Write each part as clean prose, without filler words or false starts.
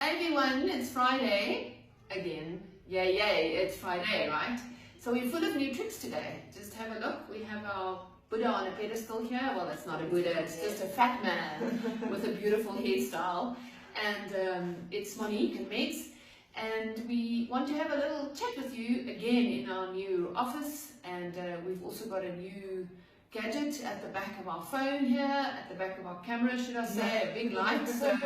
Hi everyone, it's Friday again. Yay, yay, it's Friday, right? So we're full of new tricks today. Just have a look. We have our Buddha on a pedestal here. Well, it's not a Buddha, it's just a fat man with a beautiful hairstyle. And it's Monique and Megs. And we want to have a little chat with you again in our new office. And we've also got a new gadget at the back of our phone here, at the back of our camera, should I say, a big light. So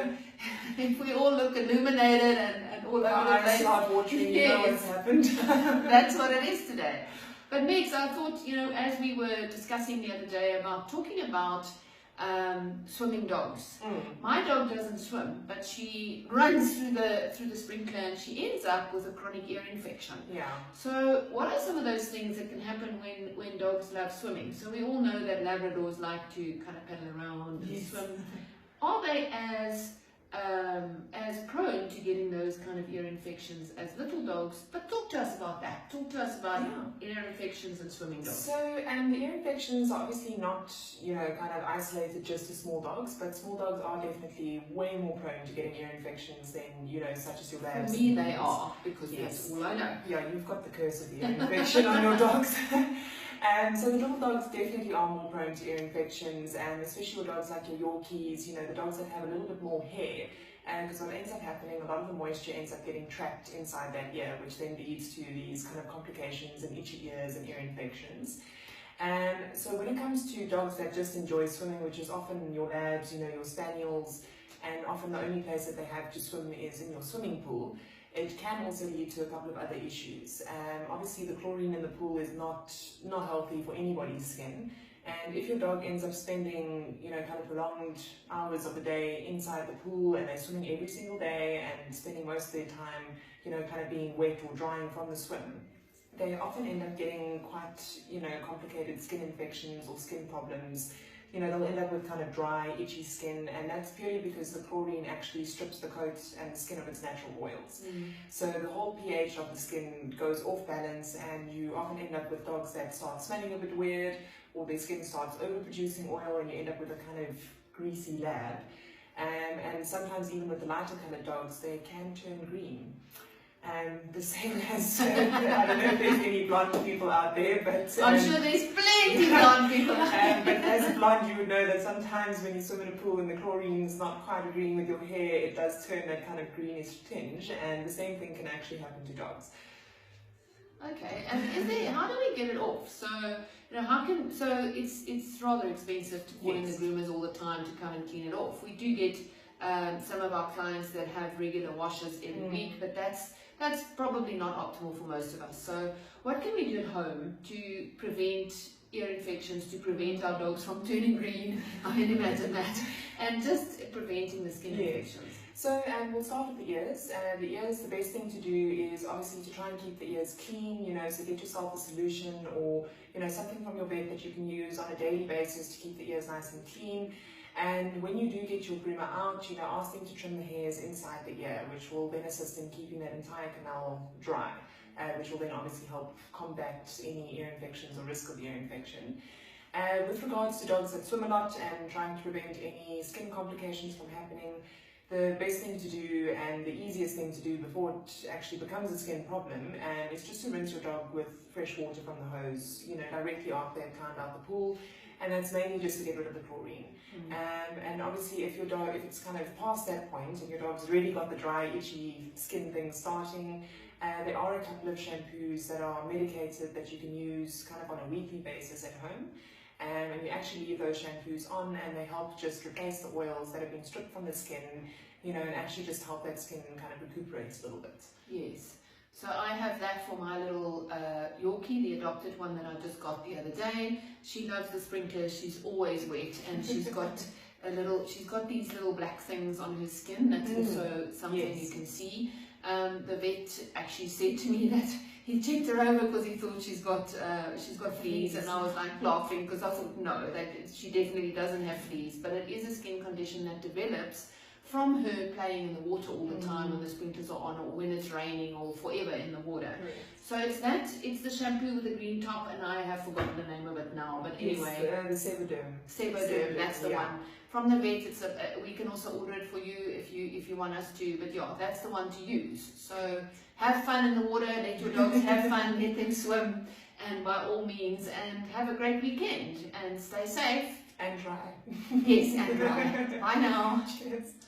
if we all look illuminated and all over the place, start watering, you know what's happened. That's what it is today. But Megs, I thought, as we were discussing the other day about talking about swimming dogs. My dog doesn't swim, but she runs through the sprinkler and she ends up with a chronic ear infection. Yeah. So what are some of those things that can happen when dogs love swimming? So we all know that Labradors like to kind of paddle around and swim. Are they as prone to getting those kind of ear infections as little dogs? But talk to us about that. Talk to us about ear infections and swimming dogs. So, the ear infections are obviously not, kind of isolated just to small dogs, but small dogs are definitely way more prone to getting ear infections than, such as your labs. For me, they are, because that's all I know. Yeah, you've got the curse of the ear infection on your dogs. So the little dogs definitely are more prone to ear infections, especially your dogs like your Yorkies, the dogs that have a little bit more hair. Because what ends up happening, a lot of the moisture ends up getting trapped inside that ear, which then leads to these kind of complications and itchy ears and ear infections. So when it comes to dogs that just enjoy swimming, which is often your labs, your spaniels, and often the only place that they have to swim is in your swimming pool, it can also lead to a couple of other issues. Obviously the chlorine in the pool is not healthy for anybody's skin. And if your dog ends up spending, kind of prolonged hours of the day inside the pool and they're swimming every single day and spending most of their time, kind of being wet or drying from the swim, they often end up getting quite, complicated skin infections or skin problems. They'll end up with kind of dry, itchy skin, and that's purely because the chlorine actually strips the coat and the skin of its natural oils. So the whole pH of the skin goes off balance, and you often end up with dogs that start smelling a bit weird, or their skin starts overproducing oil, and you end up with a kind of greasy lab. And sometimes even with the lighter coloured dogs, they can turn green. The same as, I don't know if there's any blonde people out there, but... I'm sure there's plenty blonde people. But as a blonde, you would know that sometimes when you swim in a pool and the chlorine's not quite agreeing with your hair, it does turn that kind of greenish tinge, and the same thing can actually happen to dogs. Okay, and how do we get it off? So, it's rather expensive to call in the groomers all the time to come and clean it off. We do get some of our clients that have regular washes every week, but that's probably not optimal for most of us. So what can we do at home to prevent ear infections, to prevent our dogs from turning green? I can imagine that. And just preventing the skin infections. So we'll start with the ears. The best thing to do is obviously to try and keep the ears clean, so get yourself a solution or, something from your vet that you can use on a daily basis to keep the ears nice and clean. And when you do get your groomer out, ask them to trim the hairs inside the ear, which will then assist in keeping that entire canal dry, which will then obviously help combat any ear infections or risk of ear infection. With regards to dogs that swim a lot and trying to prevent any skin complications from happening, the best thing to do and the easiest thing to do before it actually becomes a skin problem is just to rinse your dog with fresh water from the hose, directly after they've climbed out the pool. And that's mainly just to get rid of the chlorine. And obviously if it's kind of past that point and your dog's really got the dry, itchy skin thing starting, there are a couple of shampoos that are medicated that you can use kind of on a weekly basis at home. And you actually leave those shampoos on and they help just replace the oils that have been stripped from the skin, and actually just help that skin kind of recuperate a little bit. Yes. So I have that for my little Yorkie, the adopted one that I just got the other day. She loves the sprinklers. She's always wet, and she's got these little black things on her skin. That's also something you can see. The vet actually said to me that he checked her over because he thought she's got fleas, and I was like laughing because I thought no, that she definitely doesn't have fleas, but it is a skin condition that develops from her playing in the water all the time when the sprinklers are on, or when it's raining, or forever in the water. So it's the shampoo with the green top, and I have forgotten the name of it now, but anyway. Yes, the Sevoderm. Sevoderm, that's the one. From the vet, we can also order it for you if you want us to, but yeah, that's the one to use. So have fun in the water, let your dogs have fun, let them swim, and by all means, and have a great weekend, and stay safe. And dry. Yes, and dry. Bye now. Cheers.